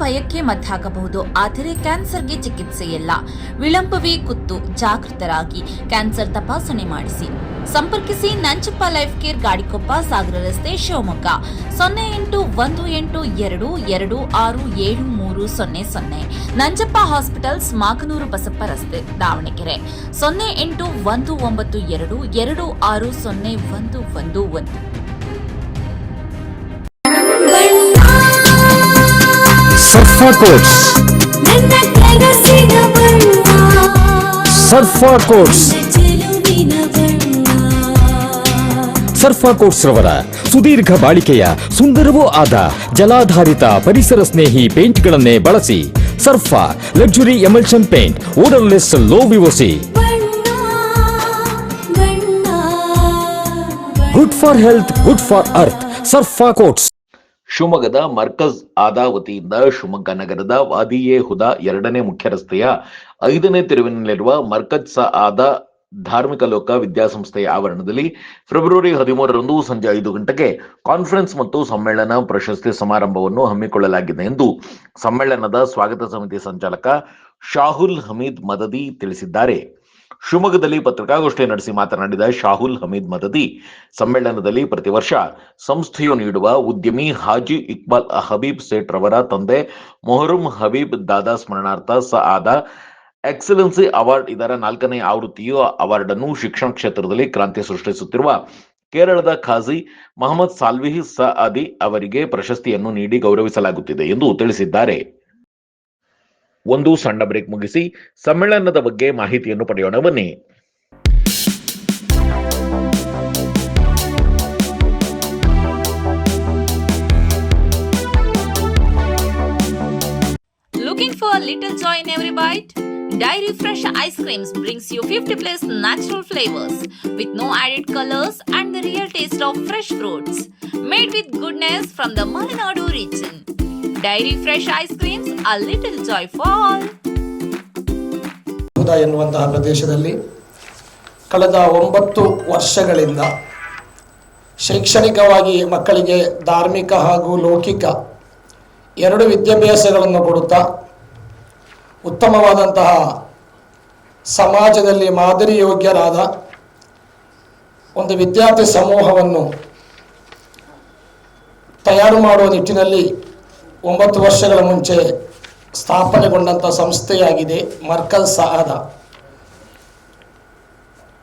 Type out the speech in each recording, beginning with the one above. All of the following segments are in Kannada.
ಭಯಕ್ಕೆ ಮದ್ದಾಗಬಹುದು. ಆದರೆ ಕ್ಯಾನ್ಸರ್ಗೆ ಚಿಕಿತ್ಸೆ ಇಲ್ಲ. ವಿಳಂಬವೇ ಕುತ್ತು. ಜಾಗೃತರಾಗಿ ಕ್ಯಾನ್ಸರ್ ತಪಾಸಣೆ ಮಾಡಿಸಿ. ಸಂಪರ್ಕಿಸಿ ನಂಜಪ್ಪ ಲೈಫ್ ಕೇರ್, ಗಾಡಿಕೊಪ್ಪ, ಸಾಗರ ರಸ್ತೆ, ಶಿವಮೊಗ್ಗ. 0812267300. ನಂಜಪ್ಪ ಹಾಸ್ಪಿಟಲ್ಸ್, ಮಾಕನೂರು ಬಸಪ್ಪ ರಸ್ತೆ, ದಾವಣಗೆರೆ. 081922601111. ಸರ್ಫಾ ಕೋಟ್ಸ್, ಸರ್ಫಾ ಕೋಟ್ಸ್, ಸರ್ಫಾ ಕೋಟ್ಸ್ ರವರ ಸುದೀರ್ಘ ಬಾಳಿಕೆಯ ಸುಂದರವೂ ಆದ ಜಲಾಧಾರಿತ ಪರಿಸರ ಸ್ನೇಹಿ ಪೇಂಟ್ಗಳನ್ನೇ ಬಳಸಿ. Surfa luxury emulsion paint, odourless, low VOC, good for health, good for earth. Surfa coats. ಶಿವಮೊಗ್ಗದ ಮರ್ಕಜ್ ಆದಾ ವತಿಯಿಂದ ಶಿವಮೊಗ್ಗ ನಗರದ ವಾದಿಯೆ ಹುದಾ 2ನೇ ಮುಖ್ಯ ರಸ್ತೆಯ 5ನೇ ತಿರುವಿನಲ್ಲಿರುವ ಮರ್ಕಜ್ ಆದಾ ಧಾರ್ಮಿಕ ಲೋಕ ವಿದ್ಯಾಸಂಸ್ಥೆಯ ಆವರಣದಲ್ಲಿ ಫೆಬ್ರವರಿ 13ರಂದು ಸಂಜೆ 5 ಗಂಟೆಗೆ ಕಾನ್ಫರೆನ್ಸ್ ಮತ್ತು ಸಮ್ಮೇಳನ ಪ್ರಶಸ್ತಿ ಸಮಾರಂಭವನ್ನು ಹಮ್ಮಿಕೊಳ್ಳಲಾಗಿದೆ ಎಂದು ಸಮ್ಮೇಳನದ ಸ್ವಾಗತ ಸಮಿತಿ ಸಂಚಾಲಕ ಶಾಹುಲ್ ಹಮೀದ್ ಮದದಿ ತಿಳಿಸಿದ್ದಾರೆ. ಶಿವಮೊಗ್ಗದಲ್ಲಿ ಪತ್ರಿಕಾಗೋಷ್ಠಿ ನಡೆಸಿ ಮಾತನಾಡಿದ ಶಾಹುಲ್ ಹಮೀದ್ ಮದದಿ, ಸಮ್ಮೇಳನದಲ್ಲಿ ಪ್ರತಿ ವರ್ಷ ಸಂಸ್ಥೆಯು ನೀಡುವ ಉದ್ಯಮಿ ಹಾಜಿ ಇಕ್ಬಾಲ್ ಹಬೀಬ್ ಸೇಠ್ ರವರ ತಂದೆ ಮೊಹರಂ ಹಬೀಬ್ ದಾದಾ ಸ್ಮರಣಾರ್ಥ ಸಆದಾ ಎಕ್ಸಲೆನ್ಸಿ ಅವಾರ್ಡ್, ಇದರ 4ನೇ ಆವೃತ್ತಿಯ ಅವಾರ್ಡ್ ಅನ್ನು ಶಿಕ್ಷಣ ಕ್ಷೇತ್ರದಲ್ಲಿ ಕ್ರಾಂತಿ ಸೃಷ್ಟಿಸುತ್ತಿರುವ ಕೇರಳದ ಖಾಜಿ ಮೊಹಮ್ಮದ್ ಸಾಲ್ವಿ ಸಅದಿ ಅವರಿಗೆ ಪ್ರಶಸ್ತಿಯನ್ನು ನೀಡಿ ಗೌರವಿಸಲಾಗುತ್ತಿದೆ ಎಂದು ತಿಳಿಸಿದ್ದಾರೆ. ಒಂದು ಸಣ್ಣ ಬ್ರೇಕ್ ಮುಗಿಸಿ ಸಮ್ಮೇಳನದ ಬಗ್ಗೆ ಮಾಹಿತಿಯನ್ನು ಪಡೆಯೋಣ ಬನ್ನಿ. Looking for a little joy in every bite? Dairy Fresh Ice Creams brings you 50+ natural flavors with no added colors and the real taste of fresh fruits. Made with goodness from the Malenadu region. Dairy Fresh Ice Creams, a little joy for all. ಹುದಾ ಎನ್ನುವಂತಹ ಪ್ರದೇಶದಲ್ಲಿ ಕಳೆದ 9 ವರ್ಷಗಳಿಂದ ಶೈಕ್ಷಣಿಕವಾಗಿ ಮಕ್ಕಳಿಗೆ ಧಾರ್ಮಿಕ ಹಾಗೂ ಲೌಕಿಕ 2 ವಿದ್ಯಾಭ್ಯಾಸಗಳನ್ನು ಕೊಡುತ್ತಾ ಉತ್ತಮವಾದಂತಹ ಸಮಾಜದಲ್ಲಿ ಮಾದರಿ ಯೋಗ್ಯರಾದ ಒಂದು ವಿದ್ಯಾರ್ಥಿ ಸಮೂಹವನ್ನು ತಯಾರು ಮಾಡುವ ನಿಟ್ಟಿನಲ್ಲಿ 9 ವರ್ಷಗಳ ಮುಂಚೆ ಸ್ಥಾಪನೆಗೊಂಡಂಥ ಸಂಸ್ಥೆಯಾಗಿದೆ ಮರ್ಕಜ್ ಸಆದಾ.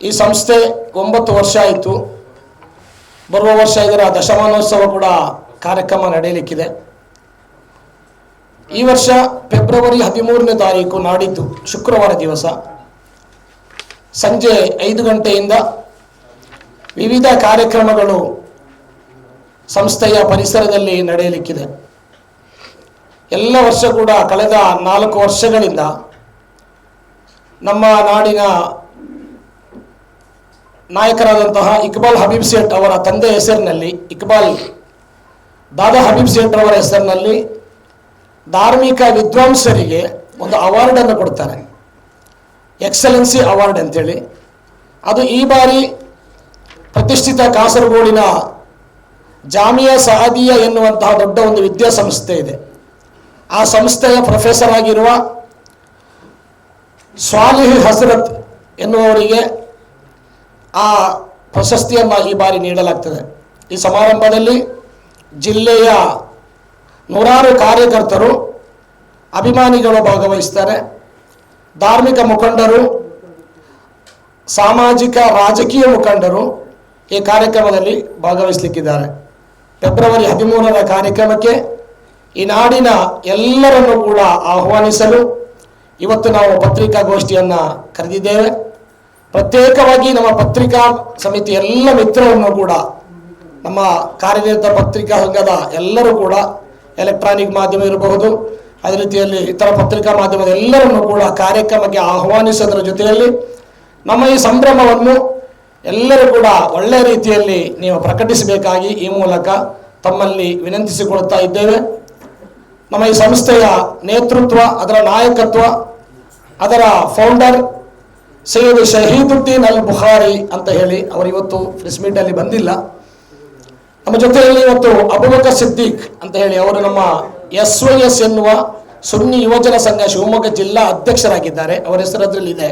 ಈ ಸಂಸ್ಥೆ 9 ವರ್ಷ ಆಯಿತು. ಬರುವ ವರ್ಷ ಇದರ ದಶಮಾನೋತ್ಸವ ಕೂಡ ಕಾರ್ಯಕ್ರಮ ನಡೆಯಲಿಕ್ಕಿದೆ. ಈ ವರ್ಷ ಫೆಬ್ರವರಿ 13ನೇ ತಾರೀಕು, ನಾಡಿದ್ದು ಶುಕ್ರವಾರ ದಿವಸ ಸಂಜೆ 5 ಗಂಟೆಯಿಂದ ವಿವಿಧ ಕಾರ್ಯಕ್ರಮಗಳು ಸಂಸ್ಥೆಯ ಪರಿಸರದಲ್ಲಿ ನಡೆಯಲಿಕ್ಕಿದೆ. ಎಲ್ಲ ವರ್ಷ ಕೂಡ ಕಳೆದ 4 ವರ್ಷಗಳಿಂದ ನಮ್ಮ ನಾಡಿನ ನಾಯಕರಾದಂತಹ ಇಕ್ಬಾಲ್ ಹಬೀಬ್ ಸೇಠ್ ಅವರ ತಂದೆ ಹೆಸರಿನಲ್ಲಿ, ಇಕ್ಬಾಲ್ ದಾದಾ ಹಬೀಬ್ ಸೇಠ್ ಅವರ ಹೆಸರಿನಲ್ಲಿ ಧಾರ್ಮಿಕ ವಿದ್ವಾಂಸರಿಗೆ ಒಂದು ಅವಾರ್ಡನ್ನು ಕೊಡ್ತಾರೆ, ಎಕ್ಸಲೆನ್ಸಿ ಅವಾರ್ಡ್ ಅಂತೇಳಿ. ಅದು ಈ ಬಾರಿ ಪ್ರತಿಷ್ಠಿತ ಕಾಸರಗೋಡಿನ ಜಾಮಿಯಾ ಸಅದಿಯಾ ಎನ್ನುವಂತಹ ದೊಡ್ಡ ಒಂದು ವಿದ್ಯಾಸಂಸ್ಥೆ ಇದೆ. ಆ ಸಂಸ್ಥೆಯ ಪ್ರೊಫೆಸರ್ ಆಗಿರುವ ಸ್ವಾಲಿಹ್ ಹಜರತ್ ಎನ್ನುವವರಿಗೆ ಆ ಪ್ರಶಸ್ತಿಯನ್ನು ಈ ಬಾರಿ ನೀಡಲಾಗ್ತದೆ. ಈ ಸಮಾರಂಭದಲ್ಲಿ ಜಿಲ್ಲೆಯ 100 ಕಾರ್ಯಕರ್ತರು, ಅಭಿಮಾನಿಗಳು ಭಾಗವಹಿಸ್ತಾರೆ. ಧಾರ್ಮಿಕ ಮುಖಂಡರು, ಸಾಮಾಜಿಕ ರಾಜಕೀಯ ಮುಖಂಡರು ಈ ಕಾರ್ಯಕ್ರಮದಲ್ಲಿ ಭಾಗವಹಿಸಲಿಕ್ಕಿದ್ದಾರೆ. ಫೆಬ್ರವರಿ 13ರ ಕಾರ್ಯಕ್ರಮಕ್ಕೆ ಈ ನಾಡಿನ ಎಲ್ಲರನ್ನು ಕೂಡ ಆಹ್ವಾನಿಸಲು ಇವತ್ತು ನಾವು ಪತ್ರಿಕಾಗೋಷ್ಠಿಯನ್ನು ಕರೆದಿದ್ದೇವೆ. ಪ್ರತ್ಯೇಕವಾಗಿ ನಮ್ಮ ಪತ್ರಿಕಾ ಸಮಿತಿ ಎಲ್ಲ ಮಿತ್ರರನ್ನು ಕೂಡ, ನಮ್ಮ ಕಾರ್ಯನಿರತ ಪತ್ರಿಕಾ ಸಂಘದ ಎಲ್ಲರೂ ಕೂಡ, ಎಲೆಕ್ಟ್ರಾನಿಕ್ ಮಾಧ್ಯಮ ಇರಬಹುದು, ಅದೇ ರೀತಿಯಲ್ಲಿ ಇತರ ಪತ್ರಿಕಾ ಮಾಧ್ಯಮದ ಎಲ್ಲರನ್ನು ಕೂಡ ಕಾರ್ಯಕ್ರಮಕ್ಕೆ ಆಹ್ವಾನಿಸೋದರ ಜೊತೆಯಲ್ಲಿ ನಮ್ಮ ಈ ಸಂಭ್ರಮವನ್ನು ಎಲ್ಲರೂ ಕೂಡ ಒಳ್ಳೆಯ ರೀತಿಯಲ್ಲಿ ನೀವು ಪ್ರಕಟಿಸಬೇಕಾಗಿ ಈ ಮೂಲಕ ತಮ್ಮಲ್ಲಿ ವಿನಂತಿಸಿಕೊಳ್ತಾ ಇದ್ದೇವೆ. ನಮ್ಮ ಈ ಸಂಸ್ಥೆಯ ನೇತೃತ್ವ, ಅದರ ನಾಯಕತ್ವ, ಅದರ ಫೌಂಡರ್ ಸೈಯದ್ ಶಹೀದುದ್ದೀನ್ ಅಲ್ ಬುಖಾರಿ ಅಂತ ಹೇಳಿ ಅವರು ಇವತ್ತು ಪ್ರೆಸ್ ಮೀಟ್ ಅಲ್ಲಿ ಬಂದಿಲ್ಲ. ನಮ್ಮ ಜೊತೆಯಲ್ಲಿ ಇವತ್ತು ಅಬೂಬಕರ್ ಸಿದ್ದೀಕ್ ಅಂತ ಹೇಳಿ ಅವರು ನಮ್ಮ SYS ಎನ್ನುವ ಸುನ್ನಿ ಯುವಜನ ಸಂಘ ಶಿವಮೊಗ್ಗ ಜಿಲ್ಲಾ ಅಧ್ಯಕ್ಷರಾಗಿದ್ದಾರೆ. ಅವರ ಹೆಸರು ಅದರಲ್ಲಿದೆ.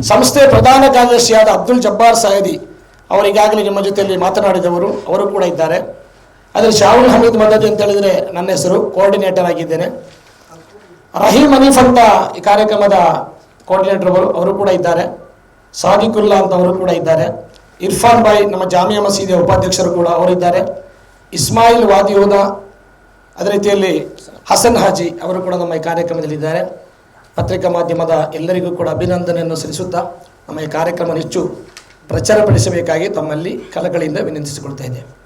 ಸಂಸ್ಥೆಯ ಪ್ರಧಾನ ಕಾರ್ಯದರ್ಶಿಯಾದ ಅಬ್ದುಲ್ ಜಬ್ಬಾರ್ ಸಯದಿ ಅವರು ಈಗಾಗಲೇ ನಿಮ್ಮ ಜೊತೆಯಲ್ಲಿ ಮಾತನಾಡಿದವರು, ಅವರು ಕೂಡ ಇದ್ದಾರೆ. ಅದರಲ್ಲಿ ಶಾಹುಲ್ ಹಮೀದ್ ಮದದಿ ಅಂತ ಹೇಳಿದರೆ ನನ್ನ ಹೆಸರು, ಕೋಆರ್ಡಿನೇಟರ್ ಆಗಿದ್ದೇನೆ. ರಹೀಮ್ ಹನೀಫ್ ಅಂತ ಈ ಕಾರ್ಯಕ್ರಮದ ಕೋಆರ್ಡಿನೇಟರ್ ಅವರು ಕೂಡ ಇದ್ದಾರೆ. ಸಾದಿಕುಲ್ಲಾ ಅಂತ ಅವರು ಕೂಡ ಇದ್ದಾರೆ. ಇರ್ಫಾನ್ ಬಾಯ್ ನಮ್ಮ ಜಾಮಿಯಾ ಮಸೀದಿಯ ಉಪಾಧ್ಯಕ್ಷರು ಕೂಡ ಅವರಿದ್ದಾರೆ. ಇಸ್ಮಾಯಿಲ್ ವಾದಿಯೋದ, ಅದೇ ರೀತಿಯಲ್ಲಿ ಹಸನ್ ಹಾಜಿ ಅವರು ಕೂಡ ನಮ್ಮ ಈ ಕಾರ್ಯಕ್ರಮದಲ್ಲಿದ್ದಾರೆ. ಪತ್ರಿಕಾ ಮಾಧ್ಯಮದ ಎಲ್ಲರಿಗೂ ಕೂಡ ಅಭಿನಂದನೆಯನ್ನು ಸಲ್ಲಿಸುತ್ತಾ ನಮ್ಮ ಈ ಕಾರ್ಯಕ್ರಮ ಹೆಚ್ಚು ಪ್ರಚಾರಪಡಿಸಬೇಕಾಗಿ ತಮ್ಮಲ್ಲಿ ಕಳಕಳಿಯಿಂದ ವಿನಂತಿಸಿಕೊಳ್ತಾ ಇದ್ದೇವೆ.